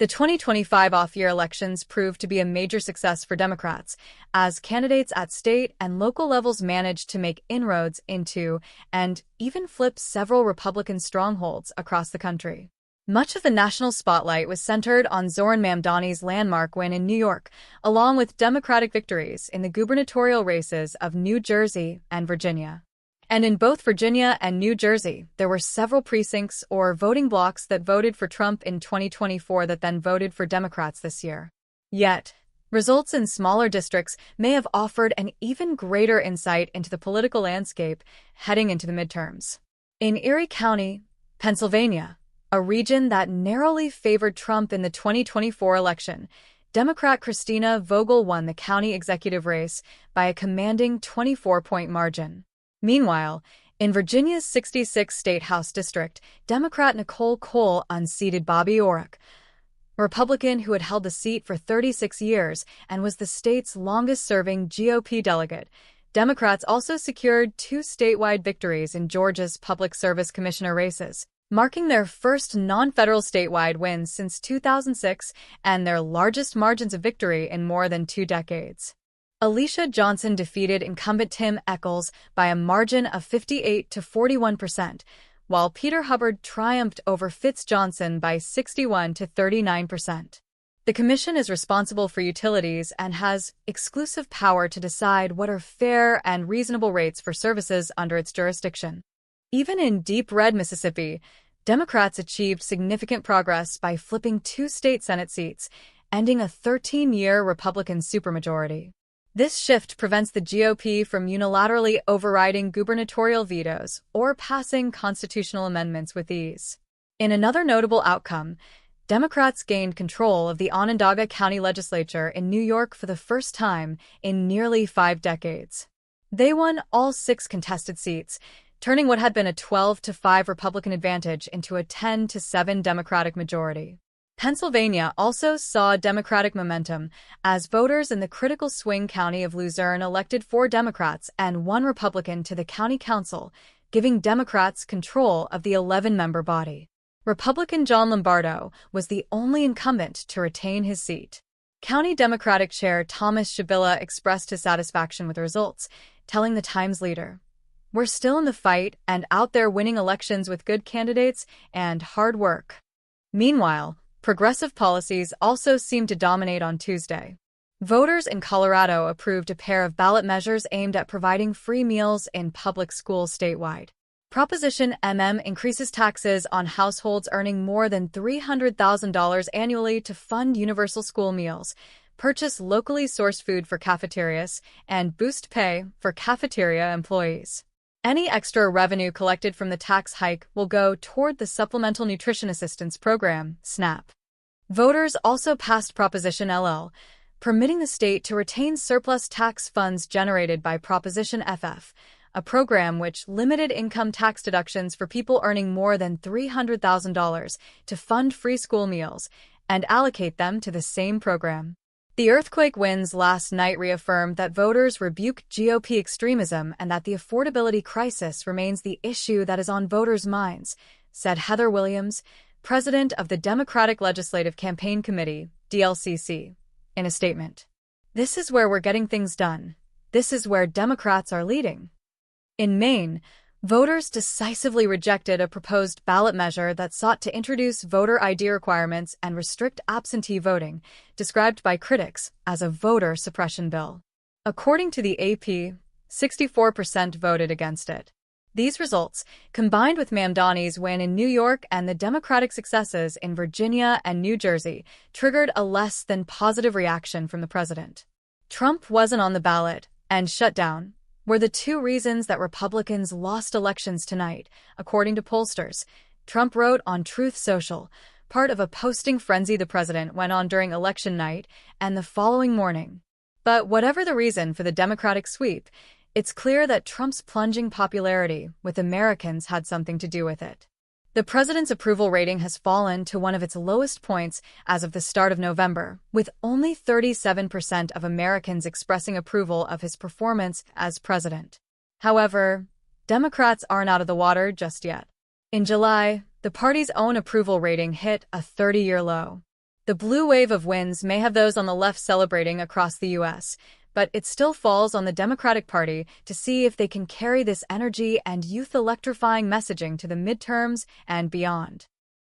The 2025 off-year elections proved to be a major success for Democrats, as candidates at state and local levels managed to make inroads into and even flip several Republican strongholds across the country. Much of the national spotlight was centered on Zohran Mamdani's landmark win in New York, along with Democratic victories in the gubernatorial races of New Jersey and Virginia. And in both Virginia and New Jersey, there were several precincts or voting blocks that voted for Trump in 2024 that then voted for Democrats this year. Yet, results in smaller districts may have offered an even greater insight into the political landscape heading into the midterms. In Erie County, Pennsylvania, a region that narrowly favored Trump in the 2024 election, Democrat Christina Vogel won the county executive race by a commanding 24-point margin. Meanwhile, in Virginia's 66th State House District, Democrat Nicole Cole unseated Bobby Orrick, a Republican who had held the seat for 36 years and was the state's longest-serving GOP delegate. Democrats also secured two statewide victories in Georgia's Public Service Commissioner races, marking their first non-federal statewide wins since 2006 and their largest margins of victory in more than 2 decades. Alicia Johnson defeated incumbent Tim Echols by a margin of 58 to 41%, while Peter Hubbard triumphed over Fitz Johnson by 61 to 39%. The commission is responsible for utilities and has exclusive power to decide what are fair and reasonable rates for services under its jurisdiction. Even in deep red Mississippi, Democrats achieved significant progress by flipping 2 state Senate seats, ending a 13-year Republican supermajority. This shift prevents the GOP from unilaterally overriding gubernatorial vetoes or passing constitutional amendments with ease. In another notable outcome, Democrats gained control of the Onondaga County Legislature in New York for the first time in nearly 5 decades. They won all 6 contested seats, turning what had been a 12-5 Republican advantage into a 10-7 Democratic majority. Pennsylvania also saw Democratic momentum as voters in the critical swing county of Luzerne elected 4 Democrats and 1 Republican to the county council, giving Democrats control of the 11-member body. Republican John Lombardo was the only incumbent to retain his seat. County Democratic Chair Thomas Shabilla expressed his satisfaction with the results, telling the Times leader, "We're still in the fight and out there winning elections with good candidates and hard work." Meanwhile, progressive policies also seemed to dominate on Tuesday. Voters in Colorado approved a pair of ballot measures aimed at providing free meals in public schools statewide. Proposition increases taxes on households earning more than $300,000 annually to fund universal school meals, purchase locally sourced food for cafeterias, and boost pay for cafeteria employees. Any extra revenue collected from the tax hike will go toward the Supplemental Nutrition Assistance Program, SNAP. Voters also passed Proposition LL, permitting the state to retain surplus tax funds generated by Proposition FF, a program which limited income tax deductions for people earning more than $300,000 to fund free school meals and allocate them to the same program. The earthquake winds last night reaffirmed that voters rebuke GOP extremism and that the affordability crisis remains the issue that is on voters' minds, said Heather Williams, president of the Democratic Legislative Campaign Committee, DLCC, in a statement. "This is where we're getting things done. This is where Democrats are leading." In Maine, voters decisively rejected a proposed ballot measure that sought to introduce voter ID requirements and restrict absentee voting, described by critics as a voter suppression bill. According to the AP, 64% voted against it. These results, combined with Mamdani's win in New York and the Democratic successes in Virginia and New Jersey, triggered a less than positive reaction from the president. Trump wasn't on the ballot, and shut down were the 2 reasons that Republicans lost elections tonight, according to pollsters. Trump wrote on Truth Social, part of a posting frenzy the president went on during election night and the following morning. But whatever the reason for the Democratic sweep, it's clear that Trump's plunging popularity with Americans had something to do with it. The president's approval rating has fallen to one of its lowest points as of the start of November, with only 37% of Americans expressing approval of his performance as president. However, Democrats aren't out of the water just yet. In July, the party's own approval rating hit a 30-year low. The blue wave of wins may have those on the left celebrating across the U.S., but it still falls on the Democratic Party to see if they can carry this energy and youth-electrifying messaging to the midterms and beyond.